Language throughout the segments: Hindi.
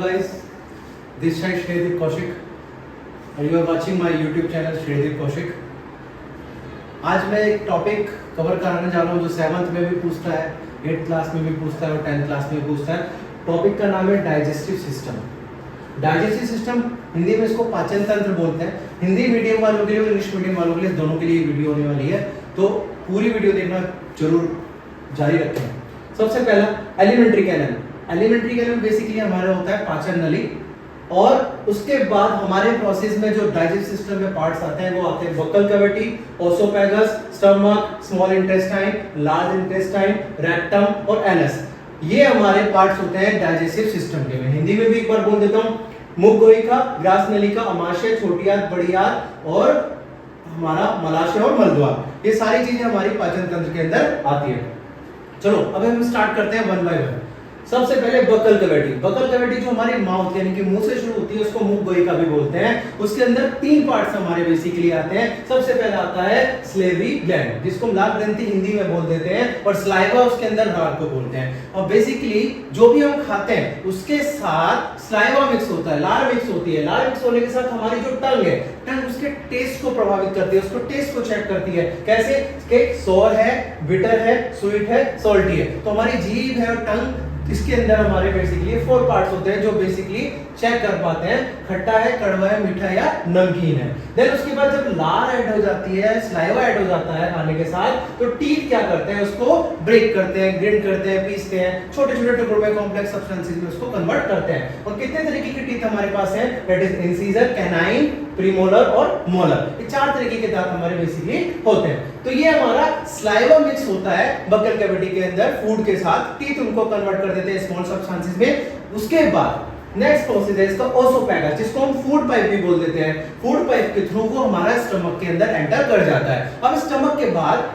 guys, this side Shredeep Kaushik and you are watching my YouTube channel Shredeep Kaushik। आज मैं एक टॉपिक कवर कराने जा रहा हूँ जो 7th में भी पूछता है, 8th क्लास में भी पूछता है और 10th क्लास में भी पूछता है। टॉपिक का नाम है digestive system. Digestive system Hindi में इसको पाचन तंत्र बोलते हैं। हिंदी मीडियम वालों के लिए और इंग्लिश मीडियम वालों के लिए दोनों के लिए वीडियो होने वाली है, तो पूरी वीडियो देखना जरूर जारी रखें। सबसे पहला elementary canal. Elementary canal basically हमारा होता है पाचन नली, और उसके बाद हमारे प्रोसेस में जो डाइजेस्टिव सिस्टम में पार्ट्स आते हैं वो आते हैं buccal cavity, oesophagus, stomach, small intestine, large intestine, rectum और एनस। ये हमारे पार्ट्स होते हैं डाइजेस्टिव सिस्टम के। मैं हिंदी में भी एक बार बोल देता हूँ, मुख गोइका, ग्रास नलिका, अमाशय, छोटी आंत, बड़ी आंत और हमारा मलाशय और मलद्वार। ये सारी चीजें हमारी पाचन तंत्र के अंदर आती है। चलो अब हम स्टार्ट करते हैं वन बाय वन। सबसे पहले बक्कल कैविटी। बक्कल कैविटी जो हमारी माउथ यानी कि मुंह से शुरू होती है उसको मुख गोइका भी बोलते हैं। उसके अंदर तीन पार्ट्स हमारे बेसिकली आते हैं। सबसे पहले आता है स्लेवरी ग्लैंड, जिसको हम लार ग्रंथि हिंदी में बोल देते हैं, और स्लाइवा उसके अंदर लार को बोलते हैं। और बेसिकली जो भी हम खाते हैं उसके साथ स्लाइवा मिक्स होता है, लार मिक्स होती है। लार मिक्स होने के साथ हमारी जो टंग है, टंग उसके टेस्ट को प्रभावित करती है, उसको टेस्ट को चेक करती है। कैसे कि सोर है, बिटर है, स्वीट है, सॉल्टी है। तो हमारी जीभ है और टंग, इसके अंदर हमारे बेसिकली 4 पार्ट्स होते हैं जो बेसिकली चेक कर पाते हैं खट्टा है, कड़वा है, मीठा है या नमकीन है। देन उसके बाद जब लार ऐड हो जाती है, स्लाइवा ऐड हो जाता है खाने के साथ, तो टीथ क्या करते हैं, उसको ब्रेक करते हैं, ग्राइंड करते हैं, पीसते हैं, छोटे छोटे टुकड़ों में कॉम्प्लेक्स सब्सटेंसेस में उसको कन्वर्ट करते हैं। और कितने तरीके की टीथ हमारे पास है, that is incisor, canine, premolar और मोलर। ये 4 तरीके के दांत हमारे बेसिकली होते हैं। तो ये हमारा स्लाइवा मिक्स होता है बक्कल कैविटी के अंदर फूड के साथ, टीथ उनको कन्वर्ट कर देते हैं स्मॉल सब्सटेंसेस में। उसके बाद नेक्स्ट प्रोसेस है इसका ओसोफेगस, जिसको हम फूड पाइप भी बोल देते हैं। फूड पाइप के थ्रू वो हमारा स्टमक के अंदर एंटर कर जाता है। अब स्टमक के बाद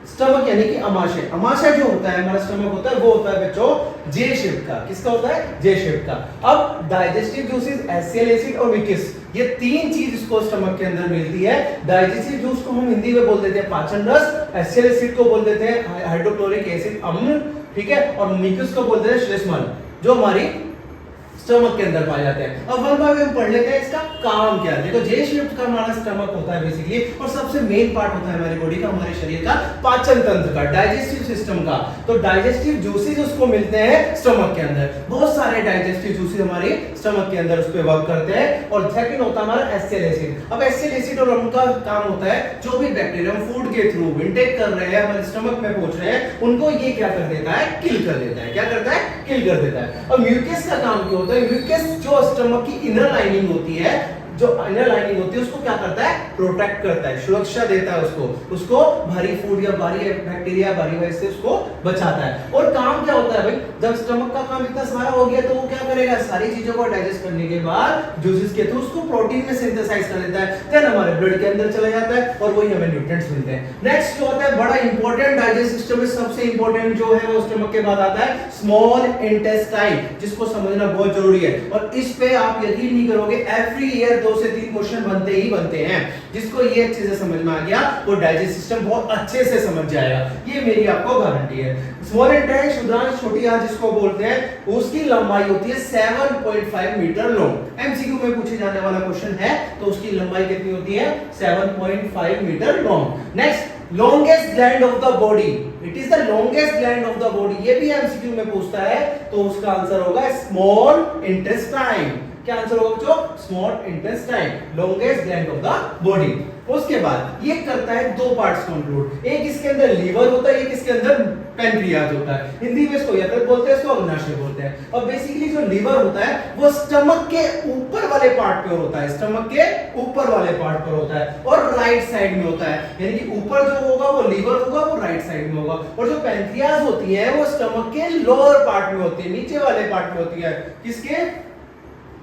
स्टमक यानी कि अमाशय, अमाशय जो होता है हमारा स्टमक होता है, वो होता है बच्चों जे शेप का। किसका होता है? जे शेप का। अब डाइजेस्टिव जूसेस, एसियल एसिड और म्यूकस, ये तीन चीज इसको स्टमक के अंदर मिलती है। डाइजेस्टिव जूस को हम हिंदी में बोल देते हैं पाचन रस, एसियल एसिड को बोल देते हैं हाइड्रोक्लोरिक एसिड अम्ल, ठीक है, और म्यूकस को बोलते हैं श्लेष्मल, जो हमारी स्टमक के अंदर पाए जाते हैं। अब वन बाय वन पढ़ लेते हैं इसका काम क्या है। देखो जे शेप का हमारा स्टमक होता है बेसिकली, और सबसे मेन पार्ट होता है हमारी बॉडी का, हमारे शरीर का पाचन तंत्र का, डाइजेस्टिव सिस्टम का। तो डाइजेस्टिव जूसेस उसको मिलते हैं स्टमक के अंदर। बहुत सारे डाइजेस्टिव जूसेस हमारे स्टमक के अंदर उस पे वर्क करते हैं। और सेकंड होता है हमारा एसियल एसिड। अब एसियल एसिड और उनका काम होता है जो भी बैक्टीरिया हम फूड के थ्रू इंटेक कर रहे हैं, हमारे स्टमक में पहुंच रहे हैं, उनको ये क्या कर देता है, किल कर देता है। क्या करता है? किल कर देता है। और म्यूकस का काम क्या होता है? म्यूकस जो स्टमक की इनर लाइनिंग होती है, जो इनर लाइनिंग होती है उसको क्या करता है? प्रोटेक्ट करता है, सुरक्षा देता है उसको भारी फूड या भारी बैक्टीरिया, भारी वायरस से उसको बचाता है। और काम क्या होता है भाई, जब स्टमक का काम इतना सारा हो गया तो वो क्या करेगा, सारी चीजों को डाइजेस्ट करने के बाद जूसेस के थ्रू उसको प्रोटीन में सिंथेसाइज कर लेता है, देन हमारे ब्लड के अंदर चला जाता है और वही हमें न्यूट्रिएंट्स मिलते हैं। नेक्स्ट जो होता है बड़ा इंपॉर्टेंट डाइजेस्टिव सिस्टम में सबसे इंपॉर्टेंट जो है वो स्टमक के बाद आता है स्मॉल इंटेस्टाइन, जिसको समझना बहुत जरूरी है। और इस पे आप यकीन नहीं करोगे, एवरी ईयर 2 से 3 क्वेश्चन बनते हैं। जिसको ये अच्छे से समझ में आ गया वो डाइजेस्टिव सिस्टम बहुत अच्छे से समझ जाएगा, ये मेरी आपको गारंटी है। स्मॉल इंटेस्टाइन, क्षुद्रांश, छोटी आंत जिसको बोलते हैं, उसकी लंबाई होती है 7.5 मीटर लॉन्ग। एमसीक्यू में पूछे जाने वाला क्वेश्चन है, तो उसकी लंबाई कितनी होती है? 7.5 metre long. Next, longest gland of the body, it is the longest gland of the body. ये भी एमसीक्यू में पूछता है, तो उसका आंसर होगा स्मॉल इंटेस्टाइन। क्या आंसर होगा बच्चों? Small intestine, longest gland of the body. उसके बाद ये करता है 2 पार्ट्स कंक्लूड, एक इसके अंदर लीवर होता है, एक इसके अंदर पैनक्रियाज होता है। हिंदी में इसको यकृत बोलते हैं, इसको अग्नाशय बोलते हैं। और बेसिकली जो लीवर होता है वो स्टमक के ऊपर वाले पार्ट पे होता है, स्टमक के ऊपर वाले पार्ट पर होता है और राइट साइड में होता है। यानी कि ऊपर जो होगा वो लीवर होगा, वो राइट साइड में होगा। और जो पैनक्रियाज होती है वो स्टमक के लोअर पार्ट में होती है, नीचे वाले पार्ट में होती है। किसके?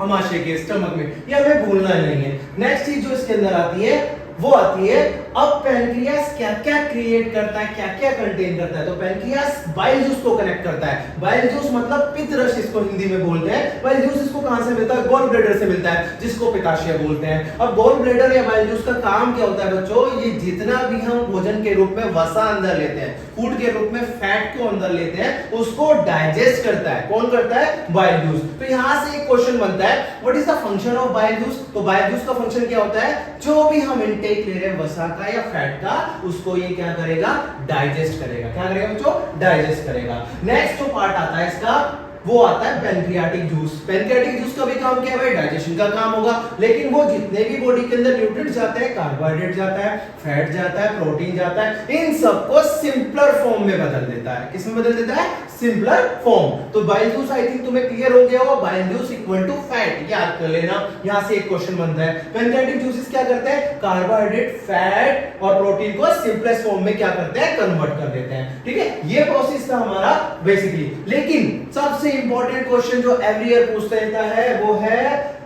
अमाशय के, स्टमक में। ये हमें भूलना नहीं है। नेक्स्ट चीज जो इसके अंदर आती है वो आती है अब पैनक्रियास क्या क्या क्रिएट करता है, क्या क्या कंटेन करता है? तो पैनक्रियास बाइल जूस को कनेक्ट करता है। बाइल जूस मतलब पित्त रस इसको हिंदी में बोलते हैं। बाइल जूस इसको कहां से मिलता है? गॉल ब्लैडर से मिलता है, जिसको पित्ताशय बोलते हैं। अब गॉल ब्लैडर या बाइल जूस का काम क्या होता है बच्चों? ये जितना भी हम भोजन के रूप में वसा अंदर लेते हैं, फूड के रूप में फैट को अंदर लेते हैं, उसको डाइजेस्ट करता है। कौन करता है? Bile juice. तो यहां से एक क्वेश्चन बनता है, what is the function of bile juice? तो बाइल जूस का फंक्शन क्या होता है? जो भी हम इनटेक ले रहे हैं वसा का या फैट का, उसको ये क्या करेगा? डाइजेस्ट करेगा। क्या करेगा बच्चों? डाइजेस्ट करेगा। नेक्स्ट जो पार्ट आता है इसका, वो आता है पैनक्रियाटिक जूस। पैनक्रियाटिक जूस का भी काम क्या है? डाइजेशन का काम होगा। लेकिन वो जितने भी बॉडी के अंदर न्यूट्रिएंट्स जाते हैं, कार्बोहाइड्रेट जाता है, फैट जाता है, प्रोटीन जाता है, इन सबको सिंपलर फॉर्म में बदल देता है। किसमें बदल देता है? Simpler form. तो बाइल जूस आई थिंक तुम्हें क्लियर हो गया होगा, bile juice equal to fat, याद कर लेना। यहां से एक क्वेश्चन बनता है, पैनक्रियाटिक जूसेस क्या करते हैं? कार्बोहाइड्रेट, फैट और प्रोटीन को सिंपलेस्ट फॉर्म में क्या करते हैं? कन्वर्ट कर देते हैं। ठीक है, ये प्रोसेस था हमारा बेसिकली। लेकिन सबसे इंपॉर्टेंट क्वेश्चन जो एवरी ईयर पूछता रहता है, वो है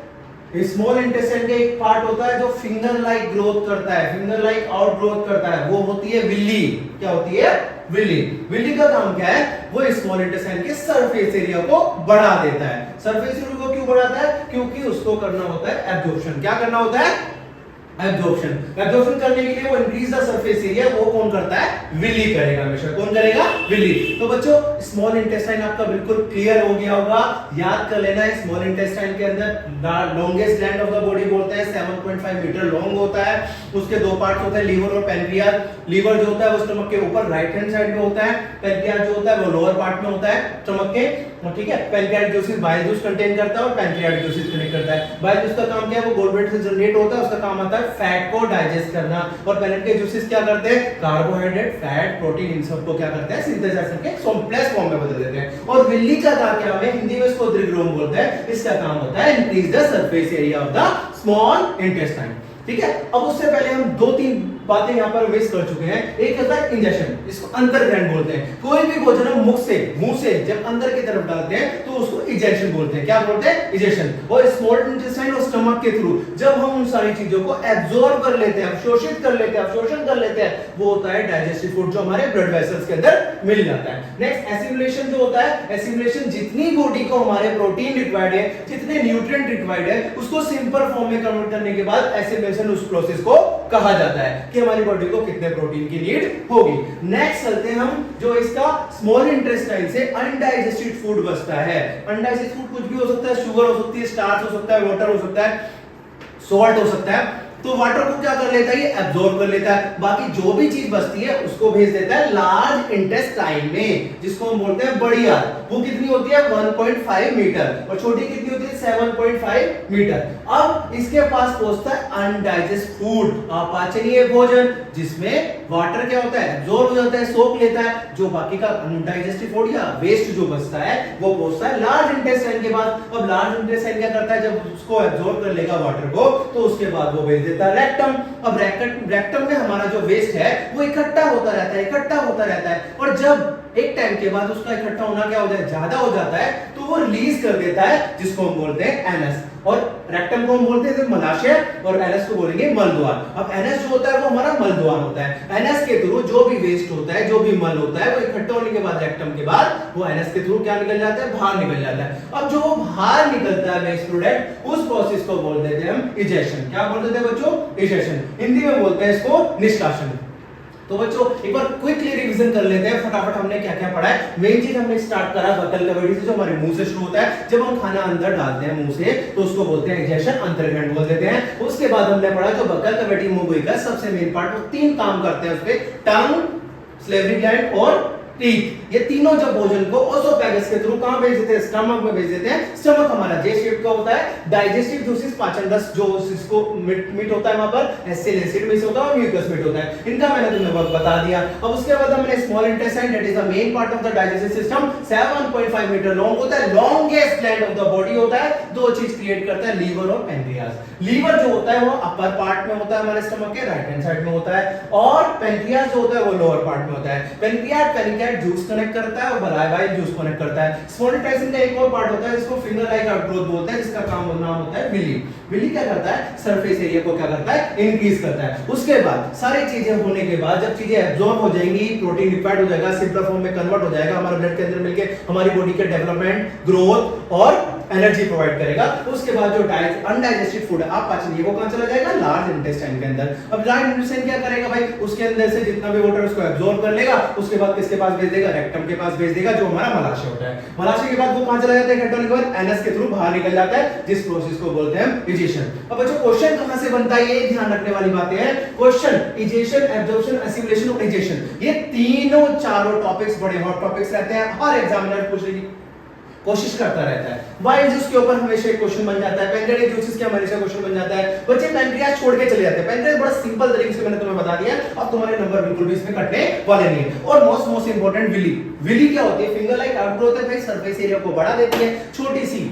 स्मॉल इंटेस्टाइन का एक पार्ट होता है जो फिंगर लाइक ग्रोथ करता है, फिंगर लाइक आउट ग्रोथ करता है, वो होती है विल्ली। क्या होती है? विल्ली। विल्ली का काम क्या है? वो स्मॉल इंटेस्टाइन के सरफेस एरिया को बढ़ा देता है। सरफेस एरिया को क्यों बढ़ाता है? क्योंकि उसको करना होता है एब्जॉर्प्शन। क्या करना होता है? एब्जॉर्प्शन। एब्जॉर्प्शन करने के लिए वो इंक्रीज द सरफेस एरिया, वो कौन करता है? विली करेगा हमेशा। कौन करेगा? विली। तो बच्चों स्मॉल इंटेस्टाइन आपका बिल्कुल क्लियर हो गया होगा, याद कर लेना है। स्मॉल इंटेस्टाइन के अंदर longest gland of the body बोलते हैं, 7.5 मीटर लॉन्ग होता है। उसके दो पार्ट्स होते हैं, लीवर और पैनक्रियास। लीवर जो होता है वो स्टमक के ऊपर राइट हैंड साइड में होता है, पैनक्रियास जो होता है वो लोअर पार्ट में होता है स्टमक के। ठीक है, pancreatic juices bile juice contain करता है और पैनक्रियाटिक जूसेस कनेक्ट करता है। बाइल जूस का काम क्या है? वो गॉलब्लैडर से जनरेट होता है, उसका काम आता है फैट को डाइजेस्ट करना। और पैनक्रियाटिक जूसेस क्या करते हैं? कार्बोहाइड्रेट, फैट, प्रोटीन, इन सब को क्या करते हैं? सिंथेसाइज करके कॉम्प्लेक्स फॉर्म में बदल देते हैं। और विल्ली का काम क्या है? हिंदी में इसको द्विग्रोम बोलते हैं। इसका काम होता है increase the surface area of the small intestine. ठीक है, अब उससे पहले हम दो तीन बातें यहाँ पर मिस कर चुके हैं। एक होता है इंजेक्शन, इसको अंतर्ग्रहण बोलते हैं। कोई भी भोजन हम मुंह से जब अंदर की तरफ डालते हैं तो उसको इंजेक्शन बोलते हैं। क्या बोलते हैं? इंजेक्शन। और स्मॉल इंटेस्टाइन और स्टमक के थ्रू जब हम उन सारी चीजों को एब्जॉर्ब कर लेते हैं, अवशोषित कर लेते हैं, अवशोषण कर लेते हैं, वो होता है डाइजेस्टिव फूड जो हमारे ब्लड वेसल्स के अंदर मिल जाता है। नेक्स्ट एसिमिलेशन जो होता है, एसिमिलेशन जितनी बॉडी को हमारे प्रोटीन रिक्वायर्ड है, जितने न्यूट्रिएंट रिक्वायर्ड है, उसको सिंपल फॉर्म में कन्वर्ट करने के बाद एसिमिलेशन उस प्रोसेस को कहा जाता है कि हमारी बॉडी को कितने प्रोटीन की नीड होगी। नेक्स्ट चलते हैं हम, जो इसका स्मॉल इंटेस्टाइन से अनडाइजेस्टेड फूड बचता है। अनडाइजेस्टेड फूड कुछ भी हो सकता है, शुगर हो सकती है, स्टार्च हो सकता है, वाटर हो सकता है, सॉल्ट हो सकता है। तो वाटर को क्या कर लेता है? ये एब्जॉर्ब कर लेता है। बाकी जो भी चीज बचती है उसको भेज देता है लार्ज इंटेस्टाइन में, जिसको हम बोलते हैं बड़ी आंत। वो कितनी होती है? 1.5 मीटर। और छोटी कितनी होती है? 7.5 मीटर। अब इसके पास पहुंचता है अनडाइजेस्ट फूड, अपाचनीय भोजन, जिसमें वाटर क्या होता है? एब्जॉर्ब हो जाता है, सोख लेता है। जो बाकी का अनडाइजेस्टिव फूड या वेस्ट जो बचता है वो पहुंचता है लार्ज इंटेस्टाइन के बाद। अब लार्ज इंटेस्टाइन क्या करता है? जब उसको एब्जॉर्ब कर लेगा वाटर को, तो उसके बाद वो भेज रेक्टम। अब रेक्टम में हमारा जो वेस्ट है वो इकट्ठा होता रहता है, इकट्ठा होता रहता है। और जब एक टाइम के बाद उसका इकट्ठा होना क्या हो जाए? ज्यादा हो जाता है, तो वो रिलीज कर देता है, जिसको हम बोलते हैं एनस। और रेक्टम को हम बोलते हैं मलाशय, और एनस को बोलेंगे मलद्वार। अब एनस जो होता है वो हमारा मलद्वार होता है। एनस के थ्रू जो भी वेस्ट होता है, जो भी मल होता है, वो इकट्ठा होने के बाद रेक्टम के बाद वो एनस के थ्रू क्या निकल जाता है? बाहर निकल जाता है। अब जो बाहर निकलता है वेस्ट प्रोडक्ट, उस प्रोसेस को बोल देते हैं हम इजेक्शन। क्या बोल देते हैं बच्चों? इजेक्शन। हिंदी में बोलते हैं इसको निष्कासन। तो बच्चों एक बार क्विकली रिवीजन कर लेते हैं फटाफट, हमने क्या क्या पढ़ा है। मेन चीज हमने स्टार्ट करा बकल कैविटी से, जो हमारे मुंह से शुरू होता है। जब हम खाना अंदर डालते हैं मुंह से, तो उसको बोलते हैं इंजेक्शन, अंतर्ग्रहण बोल देते हैं। उसके बाद हमने पढ़ा जो बकल कैविटी मुंह का सबसे मेन पार्ट, वो तीन काम करते हैं उसपे, टंग, सलेवरी ग्लैंड और टीथ। ये तीनों जब भोजन को ओसोफेगस के थ्रू कहां भेज देते हैं? स्टमक में भेज देते हैं। स्टमक हमारा जे शेप का होता है। डाइजेस्टिव जूसेस, पाचन रस जो इसको मीट होता है वहां पर, एसिड एसिड में से होता है और म्यूकस मीट होता है। इनका मैंने तुम्हें बता दिया। अब उसके बाद हमने small intestine, that is the main part of the digestive system, 7.5 metre long होता है, longest gland of the body होता है। दो चीज क्रिएट करता है, लीवर और पैनक्रियास। लीवर जो होता है वो अपर पार्ट में होता है, हमारे स्टमक के राइट हैंड साइड में होता है, और पैनक्रियास जो होता है वो लोअर पार्ट में होता है। पैनक्रियास क्या है, जूस कनेक्ट करता है और बाइल जूस कनेक्ट करता है। स्पॉन्डिलाइजेशन का एक और पार्ट होता है जिसको फिंगर लाइक आउटग्रोथ बोलते हैं, जिसका नाम होता है विली। विली क्या करता है, सरफेस एरिया को क्या करता है, इंक्रीज करता है। उसके बाद सारी चीजें होने के बाद जब चीजें एब्जॉर्ब हो जाएंगी, प्रोटीन लिक्विड हो जाएगा, सिंपल फॉर्म में कन्वर्ट हो जाएगा, हमारे ब्लड के अंदर मिलके हमारी बॉडी के डेवलपमेंट, ग्रोथ और एनर्जी प्रोवाइड करेगा। उसके बाद जो अनडाइजेस्टेड फूड है आप पाचन, वो कहां चला जाएगा, लार्ज इंटेस्टाइन के अंदर। अब लार्ज इंटेस्टाइन क्या करेगा भाई, उसके अंदर से जितना भी वाटर उसको एब्जॉर्ब कर लेगा, उसके बाद किसके पास भेज देगा, रेक्टम के पास भेज देगा, जो हमारा मलाशय होता है। मलाशय के बाद वो कहां चला जाता है, इकट्ठा होने के बाद एनएस के थ्रू बाहर निकल जाता है, जिस प्रोसेस को बोलते हैं इजेशन। अब बच्चों क्वेश्चन कहां से बनता है, ये ध्यान रखने वाली बातें हैं। क्वेश्चन इजेशन, एब्जॉर्प्शन, असिमिलेशन और इजेशन, ये तीनों चारों टॉपिक्स बड़े हॉट टॉपिक्स रहते हैं। हर एग्जामिनर पूछने की कोशिश करता रहता है। बाइल जूस के ऊपर हमेशा एक क्वेश्चन बन जाता है, पैनक्रियाटिक जूसेस के हमेशा क्वेश्चन बन जाता है। बच्चे पैनक्रियाज छोड़ के चले जाते हैं। पैनक्रियाज बड़ा सिंपल तरीके से मैंने तुम्हें बता दिया, अब तुम्हारे नंबर बिल्कुल भी इसमें कटने वाले नहीं है। और मोस्ट इंपॉर्टेंट विली। विली क्या होती है, फिंगर लाइक आउटग्रोथ है भाई, सरफेस एरिया को बढ़ा देती है, छोटी सी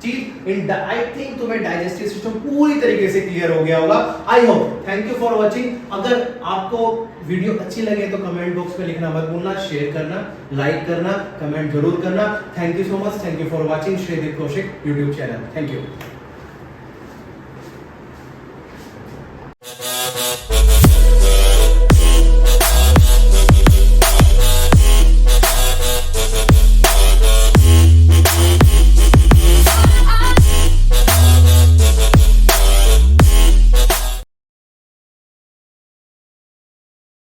चीज। इन आई थिंक तुम्हें डाइजेस्टिव सिस्टम पूरी तरीके से क्लियर हो गया होगा। I hope. Thank you for watching. अगर आपको वीडियो अच्छी लगे तो कमेंट बॉक्स में लिखना मत भूलना, शेयर करना, लाइक करना, कमेंट जरूर करना। Thank you so much. Thank you for watching Shreedeep Kaushik YouTube channel. Thank you.